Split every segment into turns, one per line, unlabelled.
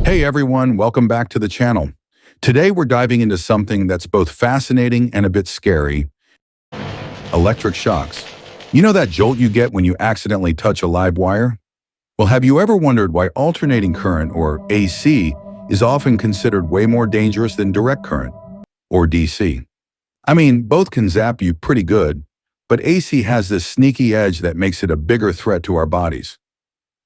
Hey everyone, welcome back to the channel. Today we're diving into something that's both fascinating and a bit scary: electric shocks. You know that jolt you get when you accidentally touch a live wire? Well, have you ever wondered why alternating current, or AC, is often considered way more dangerous than direct current, or DC? I mean, both can zap you pretty good, but AC has this sneaky edge that makes it a bigger threat to our bodies.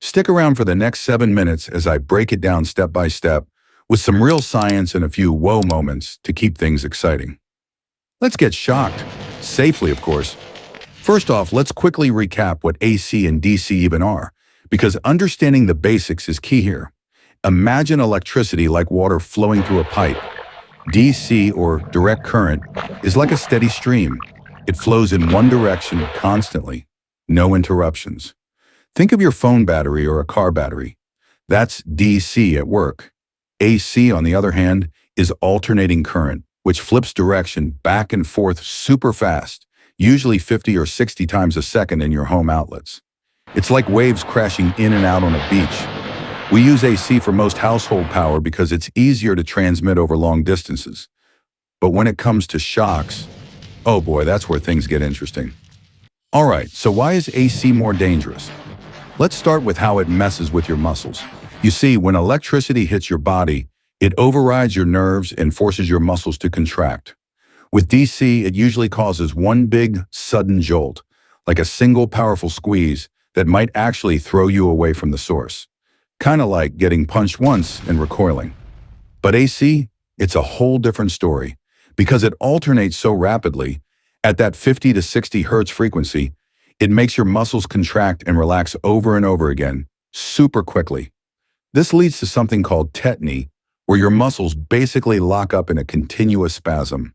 Stick around for the next 7 minutes as I break it down step by step with some real science and a few whoa moments to keep things exciting. Let's get shocked. Safely, of course. First off, let's quickly recap what AC and DC even are, because understanding the basics is key here. Imagine electricity like water flowing through a pipe. DC, or direct current, is like a steady stream. It flows in one direction constantly, no interruptions. Think of your phone battery or a car battery. That's DC at work. AC, on the other hand, is alternating current, which flips direction back and forth super fast, usually 50 or 60 times a second in your home outlets. It's like waves crashing in and out on a beach. We use AC for most household power because it's easier to transmit over long distances. But when it comes to shocks, oh boy, that's where things get interesting. All right, so why is AC more dangerous? Let's start with how it messes with your muscles. You see, when electricity hits your body, it overrides your nerves and forces your muscles to contract. With DC, it usually causes one big, sudden jolt, like a single powerful squeeze that might actually throw you away from the source. Kind of like getting punched once and recoiling. But AC, it's a whole different story. Because it alternates so rapidly, at that 50 to 60 hertz frequency, it makes your muscles contract and relax over and over again, super quickly. This leads to something called tetany, where your muscles basically lock up in a continuous spasm.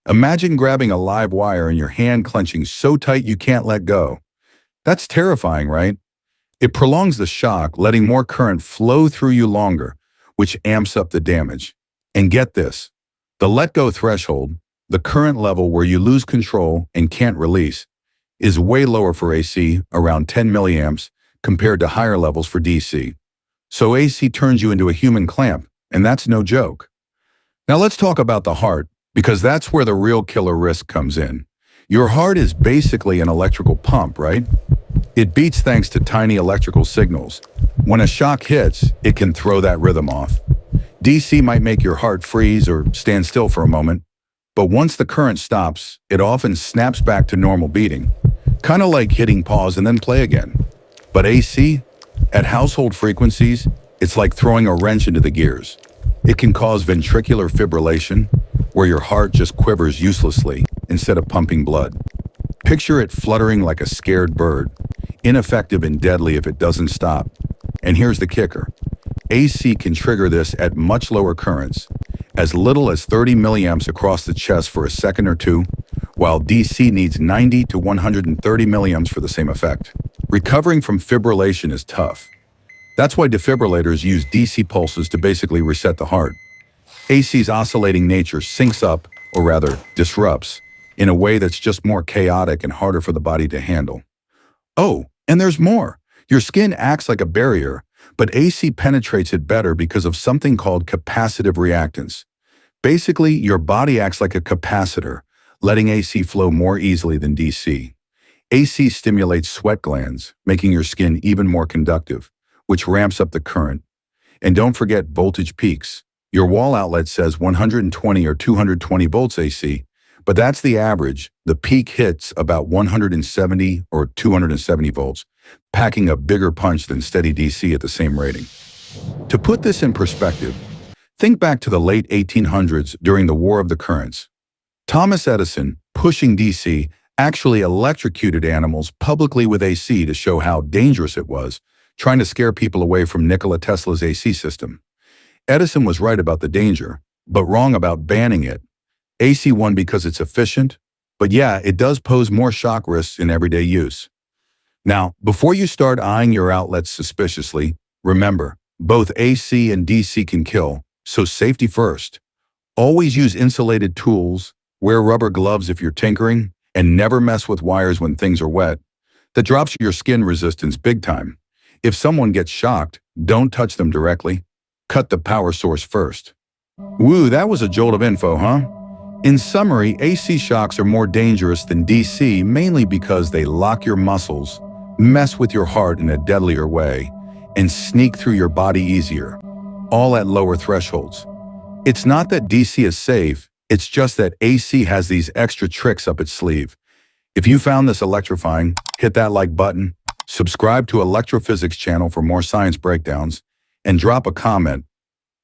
Imagine grabbing a live wire and your hand clenching so tight you can't let go. That's terrifying, right? It prolongs the shock, letting more current flow through you longer, which amps up the damage. And get this, the let-go threshold, the current level where you lose control and can't release, is way lower for AC, around 10 milliamps, compared to higher levels for DC. So AC turns you into a human clamp, and that's no joke. Now let's talk about the heart, because that's where the real killer risk comes in. Your heart is basically an electrical pump, right? It beats thanks to tiny electrical signals. When a shock hits, it can throw that rhythm off. DC might make your heart freeze or stand still for a moment, but once the current stops, it often snaps back to normal beating. Kind of like hitting pause and then play again. But AC, at household frequencies, it's like throwing a wrench into the gears. It can cause ventricular fibrillation, where your heart just quivers uselessly instead of pumping blood. Picture it fluttering like a scared bird, ineffective and deadly if it doesn't stop. And here's the kicker. AC can trigger this at much lower currents, as little as 30 milliamps across the chest for a second or two, while DC needs 90 to 130 milliamps for the same effect. Recovering from fibrillation is tough. That's why defibrillators use DC pulses to basically reset the heart. AC's oscillating nature syncs up, or rather disrupts, in a way that's just more chaotic and harder for the body to handle. Oh, and there's more. Your skin acts like a barrier, but AC penetrates it better because of something called capacitive reactance. Basically, your body acts like a capacitor, letting AC flow more easily than DC. AC stimulates sweat glands, making your skin even more conductive, which ramps up the current. And don't forget voltage peaks. Your wall outlet says 120 or 220 volts AC, but that's the average. The peak hits about 170 or 270 volts, packing a bigger punch than steady DC at the same rating. To put this in perspective, think back to the late 1800s during the War of the Currents. Thomas Edison, pushing DC, actually electrocuted animals publicly with AC to show how dangerous it was, trying to scare people away from Nikola Tesla's AC system. Edison was right about the danger, but wrong about banning it. AC won because it's efficient, but yeah, it does pose more shock risks in everyday use. Now, before you start eyeing your outlets suspiciously, remember, both AC and DC can kill, so safety first. Always use insulated tools, wear rubber gloves if you're tinkering, and never mess with wires when things are wet. That drops your skin resistance big time. If someone gets shocked, don't touch them directly. cut the power source first. Woo, that was a jolt of info, huh? In summary, AC shocks are more dangerous than DC mainly because they lock your muscles, mess with your heart in a deadlier way, and sneak through your body easier, all at lower thresholds. It's not that DC is safe, it's just that AC has these extra tricks up its sleeve. If you found this electrifying, hit that like button, subscribe to Electrophysics channel for more science breakdowns, and drop a comment.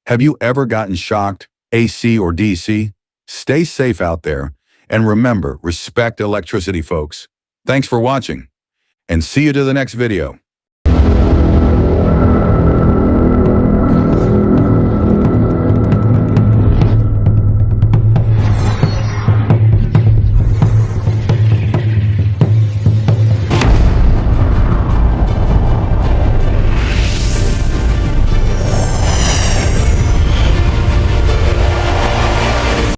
Have you ever gotten shocked, AC or DC? Stay safe out there, and remember, respect electricity, folks. Thanks for watching, and see you to the next video.